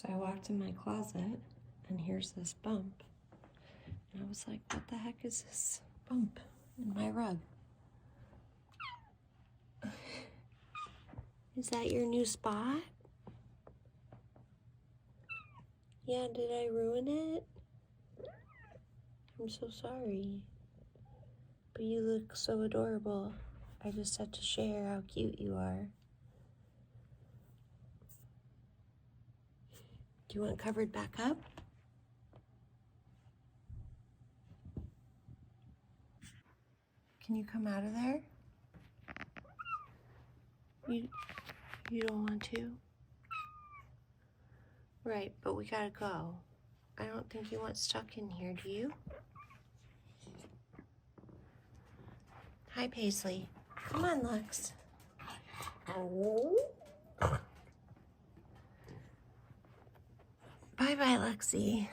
So I walked in my closet and here's this bump. And I was like, what the heck is this bump in my rug? Is that your new spot? Yeah, did I ruin it? I'm so sorry. But you look so adorable. I just had to share how cute you are. Do you want covered back up? Can you come out of there? You don't want to? Right, but we gotta go. I don't think you want stuck in here, do you? Hi, Paisley. Come on, Lux. Bye-bye, Luxey.